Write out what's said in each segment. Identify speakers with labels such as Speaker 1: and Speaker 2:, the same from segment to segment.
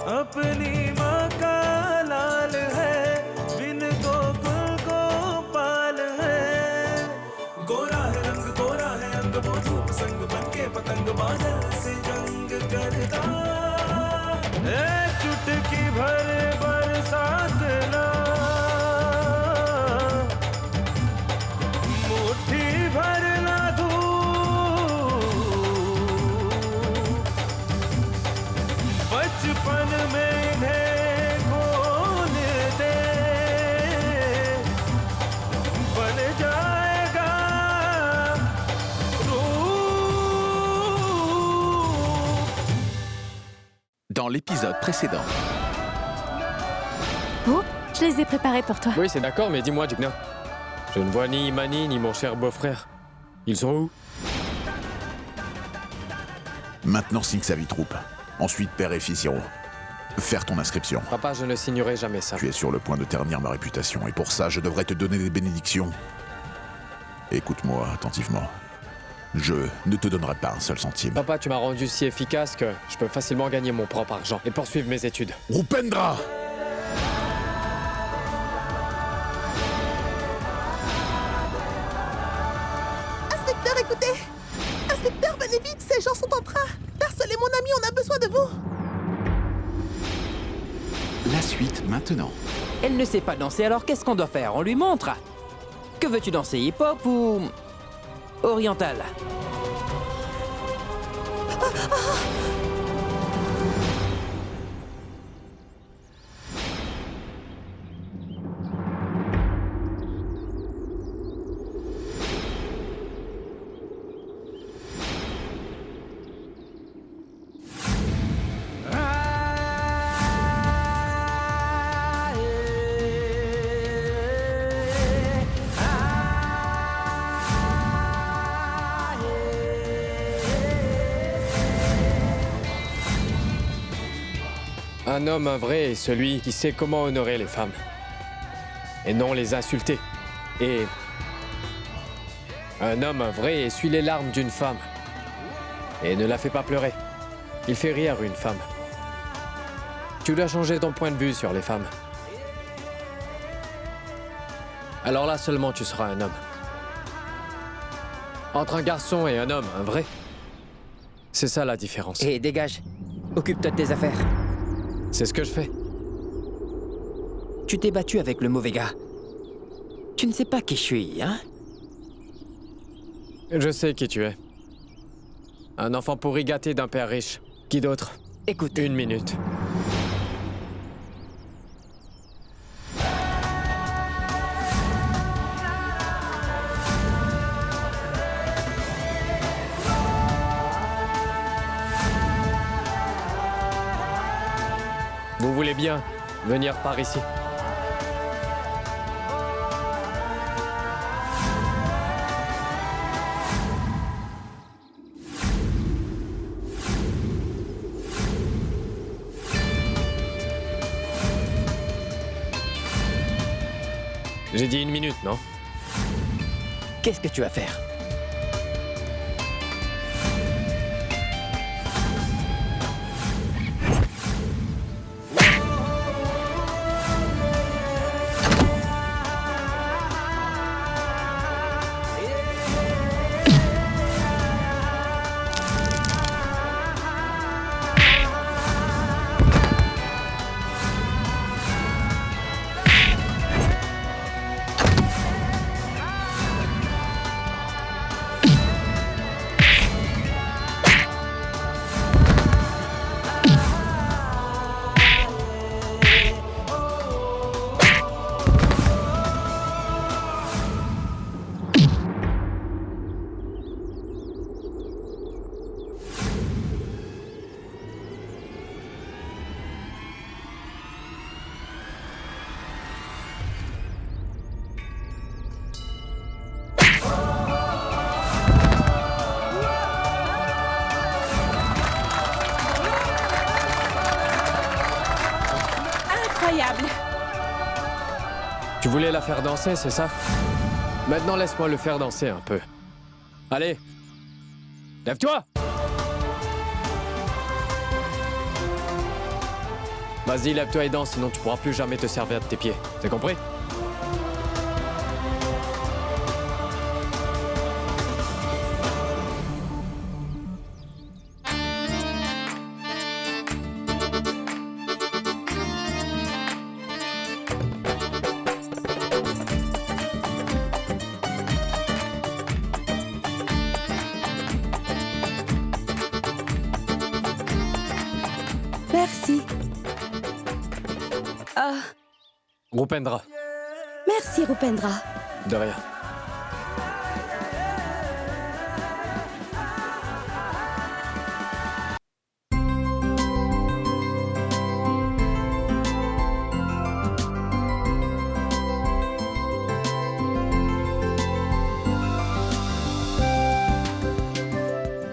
Speaker 1: अपनी माँ का लाल है, बिन गोकुल गोपाल है। गोरा है रंग, गोरा है अंग, वो धूप संग बनके पतंग बादल से जंग करता। चुटकी भर बरसात ना, मुट्ठी भर ना धूप, बचपन में इन्हें खोल दे, बन जाएगा
Speaker 2: Dans l'épisode précédent.
Speaker 3: Oh, je les ai préparés pour toi.
Speaker 4: Oui, c'est d'accord, mais dis-moi, Jugna. Je ne vois ni Imani ni mon cher beau-frère. Ils sont où?
Speaker 2: Maintenant, signe sa vie troupe. Ensuite, père et fils iront faire ton inscription.
Speaker 4: Papa, je ne signerai jamais ça.
Speaker 2: Tu es sur le point de ternir ma réputation, et pour ça, je devrais te donner des bénédictions. Écoute-moi attentivement. Je ne te donnerai pas un seul centime.
Speaker 4: Papa, tu m'as rendu si efficace que je peux facilement gagner mon propre argent et poursuivre mes études.
Speaker 2: Rupendra!
Speaker 5: Inspecteur, écoutez! Inspecteur, venez vite, ces gens sont en train d'harceler mon ami, on a besoin de vous!
Speaker 2: La suite maintenant.
Speaker 6: Elle ne sait pas danser, alors qu'est-ce qu'on doit faire? On lui montre. Que veux-tu danser, hip-hop ou oriental?
Speaker 4: Un homme, un vrai, est celui qui sait comment honorer les femmes. Et non les insulter. Et... un homme, un vrai, essuie les larmes d'une femme. Et ne la fait pas pleurer. Il fait rire une femme. Tu dois changer ton point de vue sur les femmes. Alors là seulement tu seras un homme. Entre un garçon et un homme, un vrai, c'est ça la différence.
Speaker 6: Et dégage. Occupe-toi de tes affaires.
Speaker 4: C'est ce que je fais.
Speaker 6: Tu t'es battu avec le mauvais gars. Tu ne sais pas qui je suis, hein?
Speaker 4: Je sais qui tu es. Un enfant pourri gâté d'un père riche. Qui d'autre?
Speaker 6: Écoute.
Speaker 4: 1 minute. Vous voulez bien venir par ici? J'ai dit 1 minute, non?
Speaker 6: Qu'est-ce que tu vas faire?
Speaker 3: Incroyable.
Speaker 4: Tu voulais la faire danser, c'est ça? Maintenant, laisse-moi le faire danser un peu. Allez, lève-toi! Vas-y, lève-toi et danse, sinon tu pourras plus jamais te servir de tes pieds. C'est compris?
Speaker 3: Merci. Ah,
Speaker 4: Rupendra,
Speaker 3: merci Rupendra.
Speaker 4: de rien.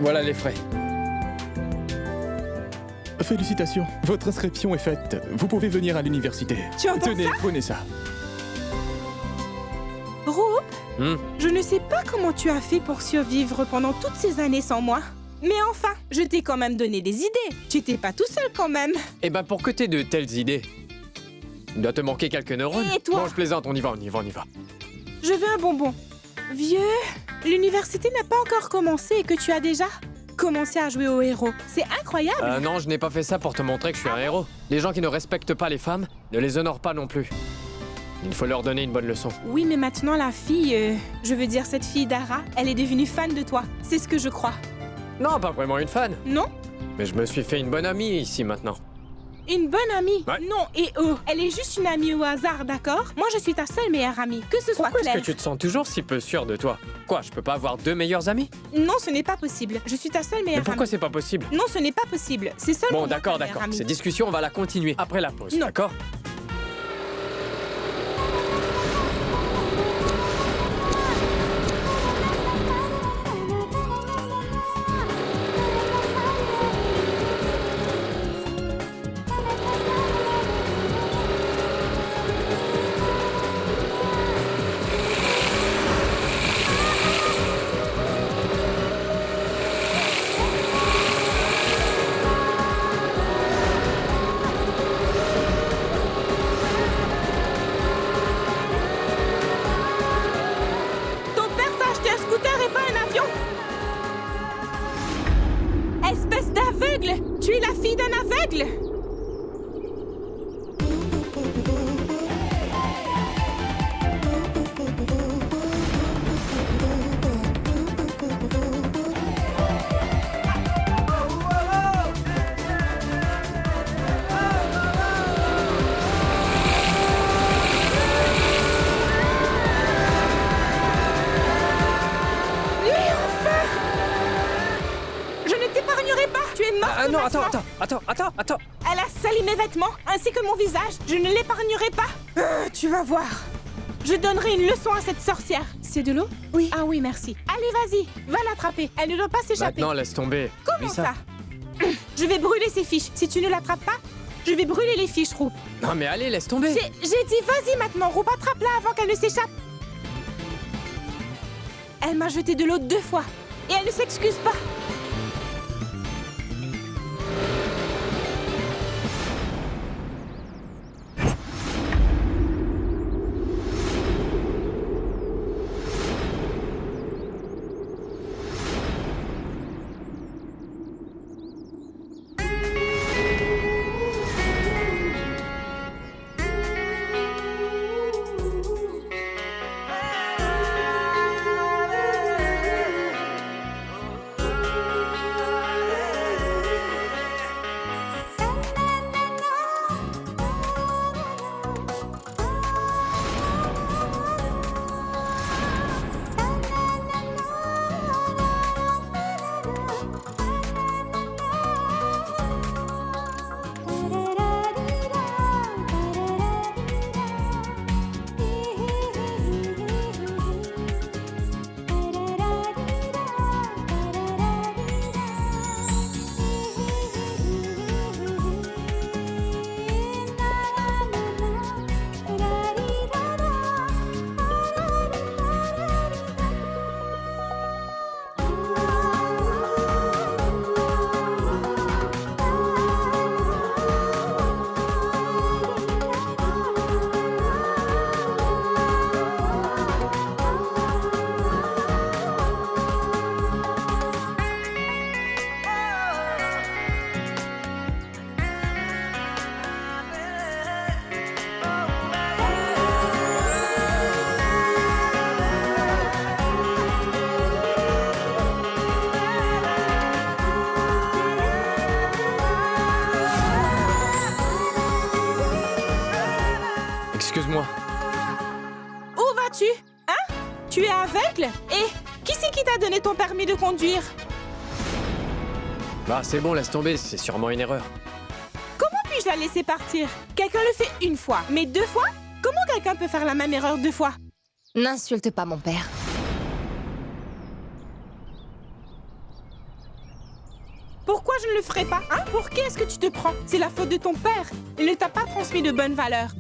Speaker 4: Voilà les frais.
Speaker 7: Félicitations, votre inscription est faite. Vous pouvez venir à l'université.
Speaker 8: Tu entends
Speaker 7: Tenez, prenez ça.
Speaker 8: Roup,
Speaker 4: Hmm.
Speaker 8: je ne sais pas comment tu as fait pour survivre pendant toutes ces années sans moi. Mais enfin, je t'ai quand même donné des idées. Tu n'étais pas tout seul quand même.
Speaker 4: Eh ben, pour que t'aies de telles idées, il doit te manquer quelques neurones.
Speaker 8: Et toi?
Speaker 4: Bon, je plaisante, on y va.
Speaker 8: Je veux un bonbon. Vieux, l'université n'a pas encore commencé et que tu as déjà commencé à jouer au héros. C'est incroyable.
Speaker 4: Non, je n'ai pas fait ça pour te montrer que je suis un héros. Les gens qui ne respectent pas les femmes ne les honorent pas non plus. Il faut leur donner une bonne leçon.
Speaker 8: Oui, mais maintenant la fille, je veux dire cette fille Dara, elle est devenue fan de toi. C'est ce que je crois.
Speaker 4: Non, pas vraiment une fan.
Speaker 8: Non?
Speaker 4: Mais je me suis fait une bonne amie ici maintenant.
Speaker 8: Une bonne amie?
Speaker 4: Ouais.
Speaker 8: Non, et oh, elle est juste une amie au hasard, d'accord? Moi, je suis ta seule meilleure amie. Que ce soit
Speaker 4: Pourquoi est-ce
Speaker 8: clair.
Speaker 4: que tu te sens toujours si peu sûr de toi? Quoi, je peux pas avoir deux meilleurs amis?
Speaker 8: Non, ce n'est pas possible. Je suis ta seule
Speaker 4: Mais
Speaker 8: meilleure
Speaker 4: pourquoi
Speaker 8: amie.
Speaker 4: c'est pas possible?
Speaker 8: Non, ce n'est pas possible. C'est seulement
Speaker 4: Bon,
Speaker 8: moi,
Speaker 4: d'accord,
Speaker 8: ta meilleure
Speaker 4: d'accord.
Speaker 8: amie.
Speaker 4: Cette discussion, on va la continuer après la pause,
Speaker 8: Non.
Speaker 4: d'accord?
Speaker 8: Ton père t'a acheté un scooter et pas un avion. Espèce d'aveugle! Tu es la fille d'un aveugle! Mais enfin! Je ne t'épargnerai pas! Tu es morte
Speaker 6: Non,
Speaker 8: maintenant.
Speaker 6: attends.
Speaker 8: Elle a sali mes vêtements, ainsi que mon visage. Je ne l'épargnerai pas. Tu vas voir. Je donnerai une leçon à cette sorcière. C'est de l'eau?
Speaker 3: Oui.
Speaker 8: Ah oui, merci. Allez, vas-y, va l'attraper. Elle ne doit pas s'échapper.
Speaker 4: Maintenant, laisse tomber.
Speaker 8: Comment
Speaker 4: Oublie
Speaker 8: ça? Je vais brûler ses fiches. Si tu ne l'attrapes pas, je vais brûler les fiches, Roup.
Speaker 4: Non, mais allez, laisse tomber.
Speaker 8: J'ai dit vas-y maintenant, Roup, attrape-la avant qu'elle ne s'échappe. Elle m'a jeté de l'eau 2 fois. Et elle ne s'excuse pas.
Speaker 4: Excuse-moi.
Speaker 8: Où vas-tu? Hein? Tu es aveugle? Et qui c'est qui t'a donné ton permis de conduire?
Speaker 4: Bah, c'est bon, laisse tomber, c'est sûrement une erreur.
Speaker 8: Comment puis-je la laisser partir? Quelqu'un le fait une fois, mais 2 fois? Comment quelqu'un peut faire la même erreur 2 fois?
Speaker 9: N'insulte pas mon père.
Speaker 8: Pourquoi je ne le ferais pas? Hein? Pour qui est-ce que tu te prends? C'est la faute de ton père. Il ne t'a pas transmis de bonnes valeurs.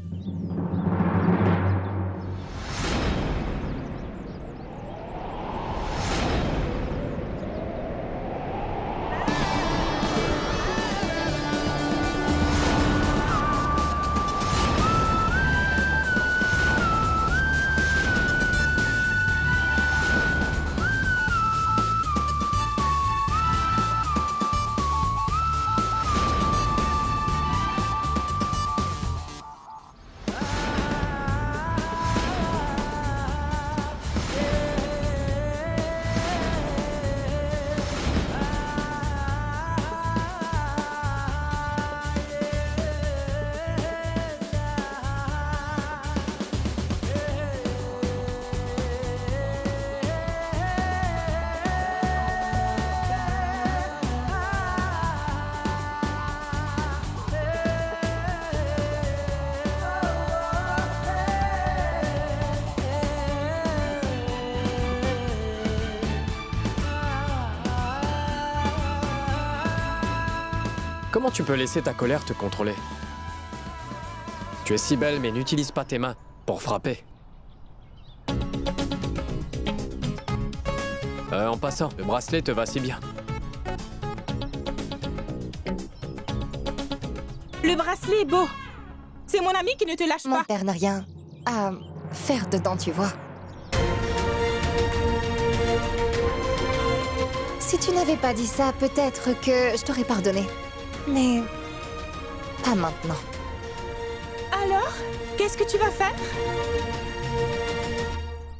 Speaker 4: Comment tu peux laisser ta colère te contrôler? Tu es si belle, mais n'utilise pas tes mains pour frapper. En passant, le bracelet te va si bien.
Speaker 8: Le bracelet est beau. C'est mon ami qui ne te lâche
Speaker 9: Mon
Speaker 8: pas.
Speaker 9: père n'a rien à faire dedans, tu vois. Si tu n'avais pas dit ça, peut-être que je t'aurais pardonné. Mais pas maintenant.
Speaker 8: Alors, qu'est-ce que tu vas faire?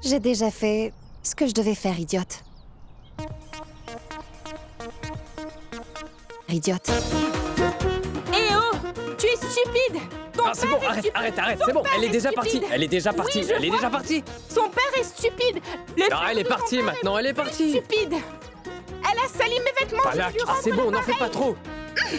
Speaker 9: J'ai déjà fait ce que je devais faire, idiote. Idiote.
Speaker 8: Eh oh! Tu es stupide! Ton
Speaker 4: Ah, c'est
Speaker 8: père
Speaker 4: bon,
Speaker 8: est
Speaker 4: arrête,
Speaker 8: stupide.
Speaker 4: arrête,
Speaker 8: Son
Speaker 4: c'est bon,
Speaker 8: père
Speaker 4: elle est déjà
Speaker 8: stupide.
Speaker 4: partie, elle est déjà partie,
Speaker 8: Oui, je
Speaker 4: elle est
Speaker 8: vois.
Speaker 4: déjà partie.
Speaker 8: Son père est stupide. Le
Speaker 4: Non,
Speaker 8: père
Speaker 4: elle est
Speaker 8: de son
Speaker 4: partie
Speaker 8: père
Speaker 4: maintenant, elle est
Speaker 8: plus
Speaker 4: partie.
Speaker 8: Stupide. Elle a sali mes vêtements.
Speaker 4: Voilà,
Speaker 8: je lui
Speaker 4: ah, c'est
Speaker 8: rends
Speaker 4: bon, n'en fais pas
Speaker 8: l'appareil.
Speaker 4: trop.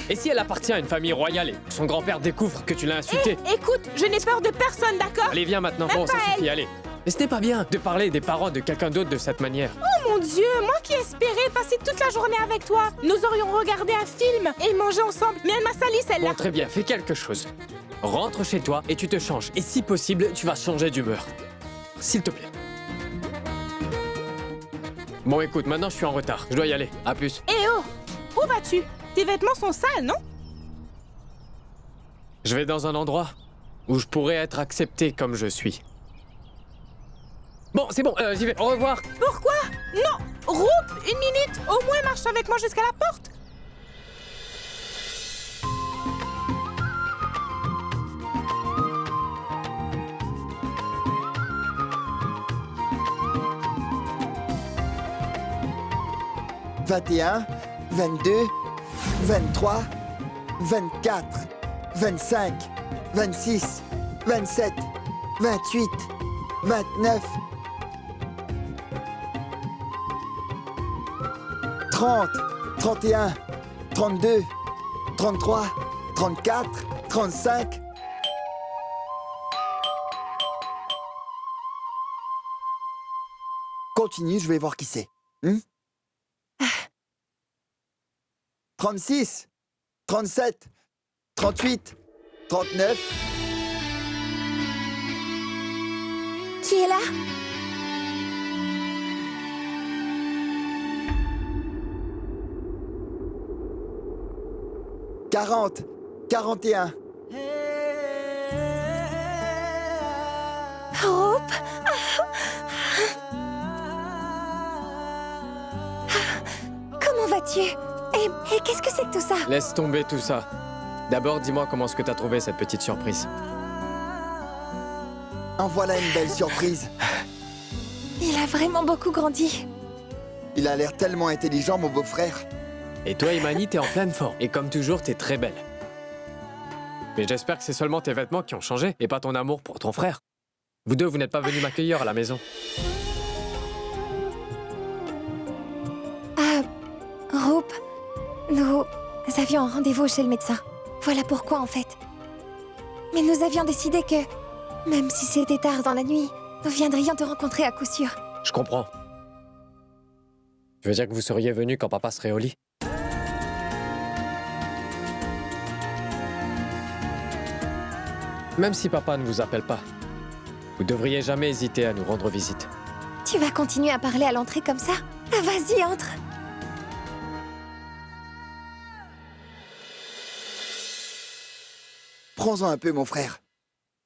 Speaker 4: Et si elle appartient à une famille royale et son grand-père découvre que tu l'as insultée?
Speaker 8: Écoute, je n'ai peur de personne, d'accord?
Speaker 4: Allez, viens maintenant,
Speaker 8: Même
Speaker 4: bon, ça
Speaker 8: pas
Speaker 4: suffit,
Speaker 8: elle.
Speaker 4: allez. Mais ce n'est pas bien de parler des parents de quelqu'un d'autre de cette manière.
Speaker 8: Oh mon Dieu, moi qui espérais passer toute la journée avec toi. Nous aurions regardé un film et mangé ensemble, mais elle m'a sali celle-là.
Speaker 4: Bon, très bien, fais quelque chose. Rentre chez toi et tu te changes. Et si possible, tu vas changer d'humeur. S'il te plaît. Bon, écoute, maintenant je suis en retard. Je dois y aller. À plus.
Speaker 8: Eh oh! Où vas-tu? Tes vêtements sont sales, non?
Speaker 4: Je vais dans un endroit où je pourrais être accepté comme je suis. Bon, c'est bon, j'y vais. Au revoir.
Speaker 8: Pourquoi? Non! Roupe, 1 minute! Au moins marche avec moi jusqu'à la porte! «
Speaker 10: 21, 22, 23, 24, 25, 26, 27, 28, 29, 30, 31, 32, 33, 34, 35. Continue, je vais voir qui c'est. 36, 37, 38, 39.
Speaker 9: Qui est là?
Speaker 10: « 40, 41.
Speaker 9: Hope? Comment vas-tu? Et qu'est-ce que c'est que tout ça?
Speaker 4: Laisse tomber tout ça. D'abord, dis-moi comment est-ce que t'as trouvé cette petite surprise.
Speaker 10: En voilà une belle surprise.
Speaker 9: Il a vraiment beaucoup grandi.
Speaker 10: Il a l'air tellement intelligent, mon beau-frère.
Speaker 4: Et toi, Imani, t'es en pleine forme. Et comme toujours, t'es très belle. Mais j'espère que c'est seulement tes vêtements qui ont changé et pas ton amour pour ton frère. Vous deux, vous n'êtes pas venus m'accueillir à la maison.
Speaker 9: Roop, nous avions un rendez-vous chez le médecin. Voilà pourquoi, en fait. Mais nous avions décidé que, même si c'était tard dans la nuit, nous viendrions te rencontrer à coup sûr.
Speaker 4: Je comprends. Tu veux dire que vous seriez venus quand papa serait au lit? Même si papa ne vous appelle pas, vous devriez jamais hésiter à nous rendre visite.
Speaker 9: Tu vas continuer à parler à l'entrée comme ça? Ah, vas-y, entre.
Speaker 10: Prends-en un peu, mon frère.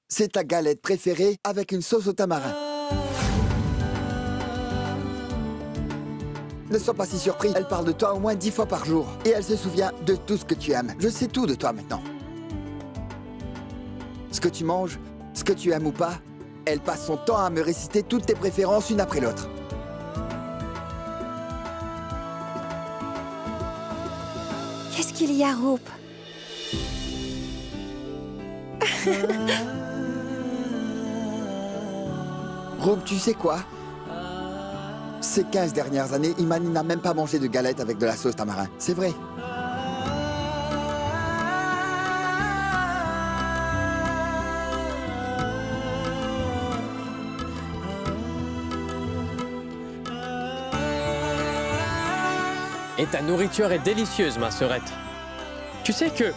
Speaker 10: C'est ta galette préférée avec une sauce au tamarin. Ne sois pas si surpris, elle parle de toi au moins 10 fois par jour. Et elle se souvient de tout ce que tu aimes. Je sais tout de toi maintenant. Ce que tu manges, ce que tu aimes ou pas, elle passe son temps à me réciter toutes tes préférences une après l'autre.
Speaker 9: Qu'est-ce qu'il y a, Roop?
Speaker 10: Roop, tu sais quoi? Ces 15 dernières années, Imani n'a même pas mangé de galette avec de la sauce tamarin. C'est vrai.
Speaker 4: Et ta nourriture est délicieuse, ma sœurette. Tu sais que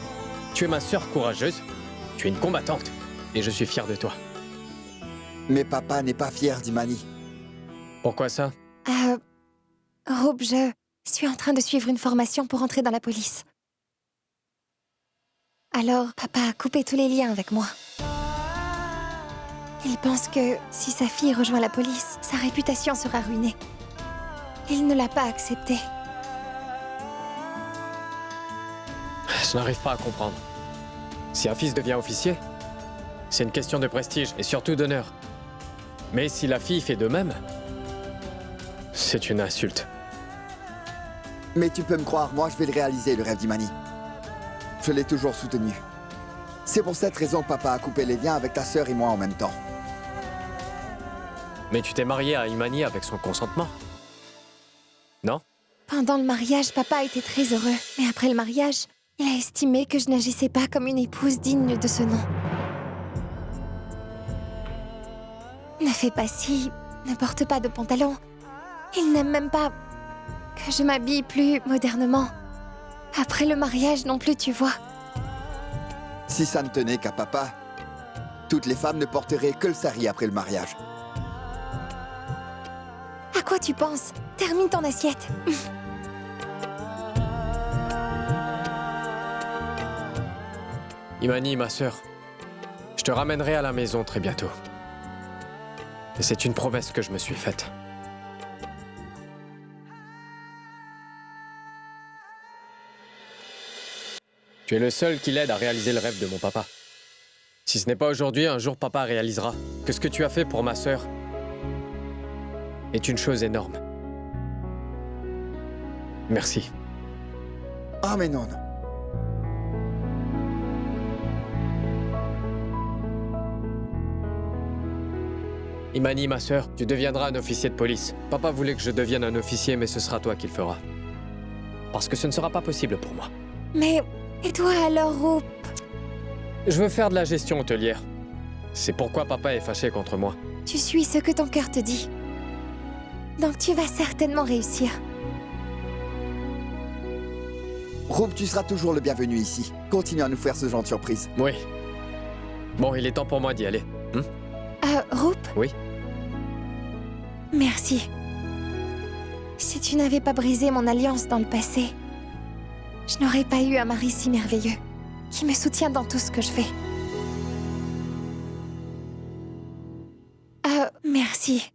Speaker 4: tu es ma sœur courageuse, tu es une combattante, et je suis fier de toi.
Speaker 10: Mais papa n'est pas fier d'Imani.
Speaker 4: Pourquoi ça?
Speaker 9: Roop, je suis en train de suivre une formation pour entrer dans la police. Alors, papa a coupé tous les liens avec moi. Il pense que si sa fille rejoint la police, sa réputation sera ruinée. Il ne l'a pas accepté.
Speaker 4: Je n'arrive pas à comprendre. Si un fils devient officier, c'est une question de prestige et surtout d'honneur. Mais si la fille fait de même, c'est une insulte.
Speaker 10: Mais tu peux me croire, moi je vais le réaliser, le rêve d'Imani. Je l'ai toujours soutenu. C'est pour cette raison que papa a coupé les liens avec ta sœur et moi en même temps.
Speaker 4: Mais tu t'es marié à Imani avec son consentement? Non?
Speaker 9: Pendant le mariage, papa était très heureux. Mais après le mariage, il a estimé que je n'agissais pas comme une épouse digne de ce nom. Ne fais pas ci, ne porte pas de pantalon. Il n'aime même pas que je m'habille plus modernement. Après le mariage non plus, tu vois.
Speaker 10: Si ça ne tenait qu'à papa, toutes les femmes ne porteraient que le sari après le mariage.
Speaker 9: À quoi tu penses? Termine ton assiette.
Speaker 4: Imani, ma sœur, je te ramènerai à la maison très bientôt. Et c'est une promesse que je me suis faite. Tu es le seul qui l'aide à réaliser le rêve de mon papa. Si ce n'est pas aujourd'hui, un jour papa réalisera que ce que tu as fait pour ma sœur est une chose énorme. Merci.
Speaker 10: Ah mais non, non.
Speaker 4: Imani, ma sœur, tu deviendras un officier de police. Papa voulait que je devienne un officier, mais ce sera toi qui le feras. Parce que ce ne sera pas possible pour moi.
Speaker 9: Mais, et toi alors, Roop?
Speaker 4: Je veux faire de la gestion hôtelière. C'est pourquoi papa est fâché contre moi.
Speaker 9: Tu suis ce que ton cœur te dit. Donc tu vas certainement réussir.
Speaker 10: Roop, tu seras toujours le bienvenu ici. Continue à nous faire ce genre de surprise.
Speaker 4: Oui. Bon, il est temps pour moi d'y aller.
Speaker 9: Roop?
Speaker 4: Oui.
Speaker 9: Merci. Si tu n'avais pas brisé mon alliance dans le passé, je n'aurais pas eu un mari si merveilleux, qui me soutient dans tout ce que je fais. Merci.